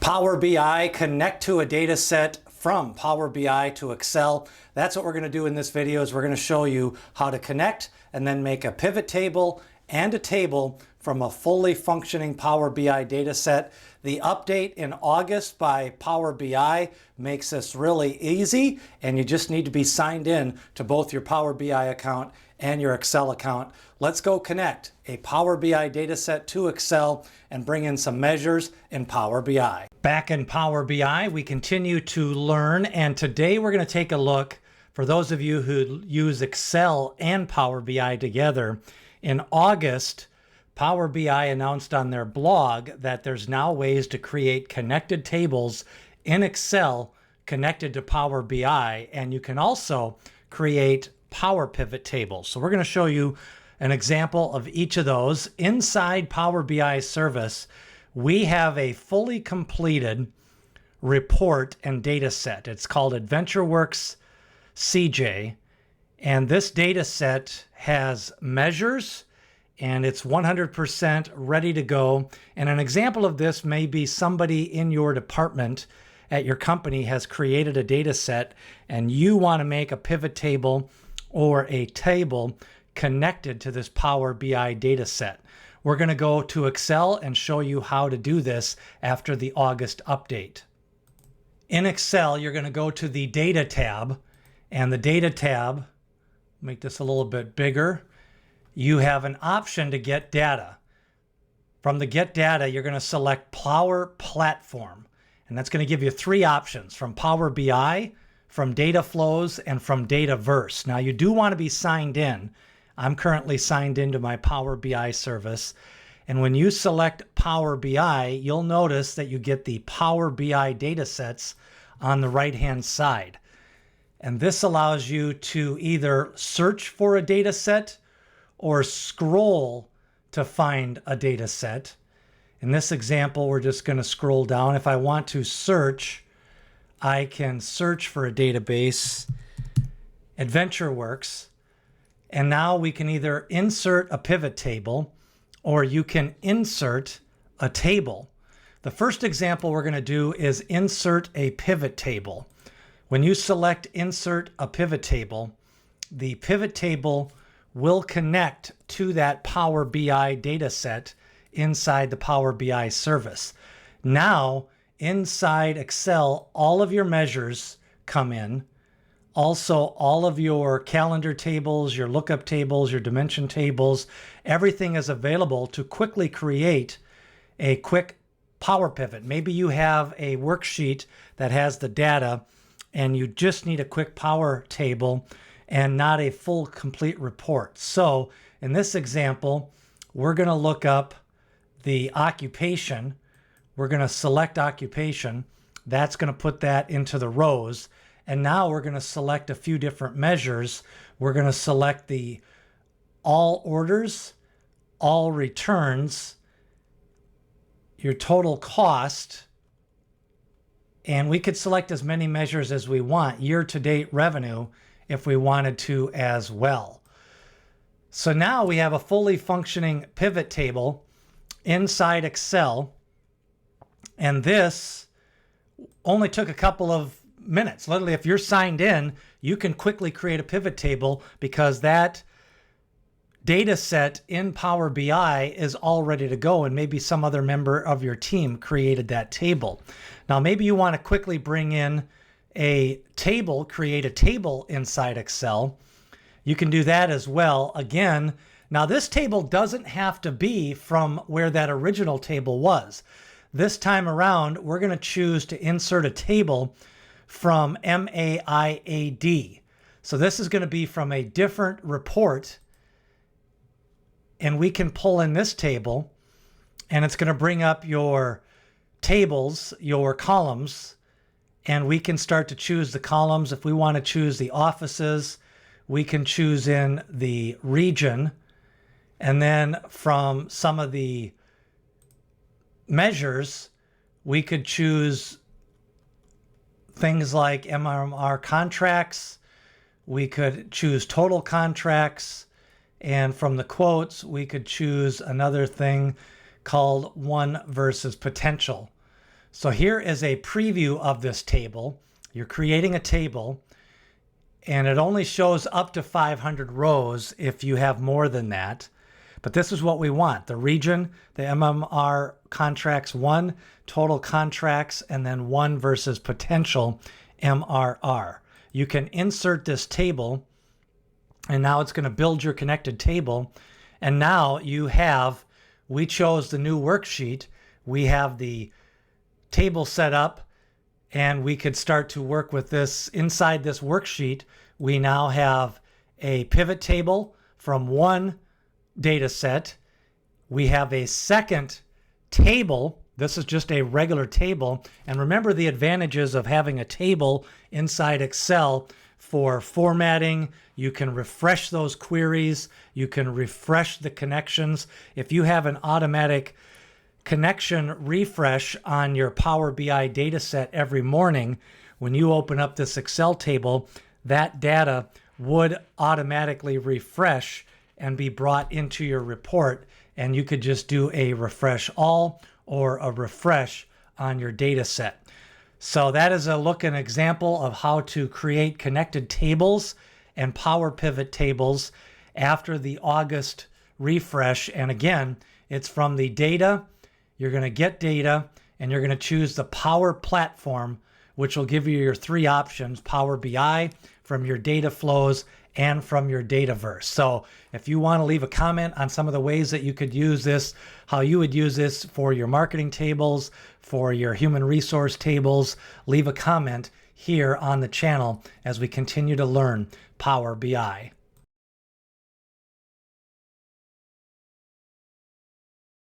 Power BI, connect to a data set from Power BI to Excel. That's what we're going to do in this video. Is we're going to show you how to connect and then make a pivot table and a table from a fully functioning Power BI data set. The update in August by Power BI makes this really easy, and you just need to be signed in to both your Power BI account and your Excel account. Let's go connect a Power BI data set to Excel and bring in some measures in Power BI. Back in Power BI, we continue to learn, and today we're going to take a look, for those of you who use Excel and Power BI together. In August, Power BI announced on their blog that there's now ways to create connected tables in Excel connected to Power BI, and you can also create Power Pivot tables. So we're going to show you an example of each of those. Inside Power BI service, we have a fully completed report and data set. It's called AdventureWorks CJ, and this data set has measures, and it's 100% ready to go. And an example of this may be somebody in your department at your company has created a data set, and you want to make a pivot table or a table connected to this Power BI data set. We're going to go to Excel and show you how to do this after the August update. In Excel, you're going to go to the Data tab, and the Data tab, make this a little bit bigger, you have an option to get data. From the Get Data, you're going to select Power Platform, and that's going to give you three options: from Power BI, from Data Flows, and from Dataverse. Now, you do want to be signed in. I'm currently signed into my Power BI service, and when you select Power BI, you'll notice that you get the Power BI data sets on the right-hand side. And this allows you to either search for a data set or scroll to find a data set. In this example, we're just going to scroll down. If I want to search, I can search for a database, AdventureWorks, and now we can either insert a pivot table or you can insert a table. The first example we're going to do is insert a pivot table. When you select Insert a Pivot Table, the pivot table will connect to that Power BI data set inside the Power BI service. Now, inside Excel, all of your measures come in. Also, all of your calendar tables, your lookup tables, your dimension tables, everything is available to quickly create a quick Power Pivot. Maybe you have a worksheet that has the data and you just need a quick Power Table and not a full complete report. So in this example, we're going to look up the occupation. We're going to select occupation. That's going to put that into the rows. And now we're going to select a few different measures. We're going to select the all orders, all returns, your total cost, and we could select as many measures as we want, year-to-date revenue, if we wanted to as well. So now we have a fully functioning pivot table inside Excel, and this only took a couple of minutes. Literally, if you're signed in, you can quickly create a pivot table because that data set in Power BI is all ready to go, and maybe some other member of your team created that table. Now, maybe you want to quickly bring in a table, create a table inside Excel. You can do that as well. Again, now this table doesn't have to be from where that original table was. This time around, we're going to choose to insert a table from MAIAD. So this is going to be from a different report, and we can pull in this table, and it's going to bring up your tables, your columns, and we can start to choose the columns. If we want to choose the offices, we can choose in the region, and then from some of the measures, we could choose things like MRR contracts. We could choose total contracts, and from the quotes, we could choose another thing called one versus potential. So here is a preview of this table. You're creating a table, and it only shows up to 500 rows if you have more than that. But this is what we want. The region, the MMR contracts 1, total contracts, and then 1 versus potential MRR. You can insert this table, and now it's going to build your connected table. And now you have, we chose the new worksheet. We have the table set up, and we could start to work with this. Inside this worksheet, we now have a pivot table from one data set. We have a second table. This is just a regular table. And remember the advantages of having a table inside Excel for formatting. You can refresh those queries. You can refresh the connections. If you have an automatic connection refresh on your Power BI dataset every morning, when you open up this Excel table, that data would automatically refresh and be brought into your report, and you could just do a refresh all or a refresh on your data set. So that is a look and example of how to create connected tables and Power Pivot tables after the August refresh. And again, it's from the data. You're going to get data, and you're going to choose the Power Platform, which will give you your 3 options: Power BI, from your data flows, and from your Dataverse. So if you want to leave a comment on some of the ways that you could use this, how you would use this for your marketing tables, for your human resource tables, leave a comment here on the channel as we continue to learn Power BI.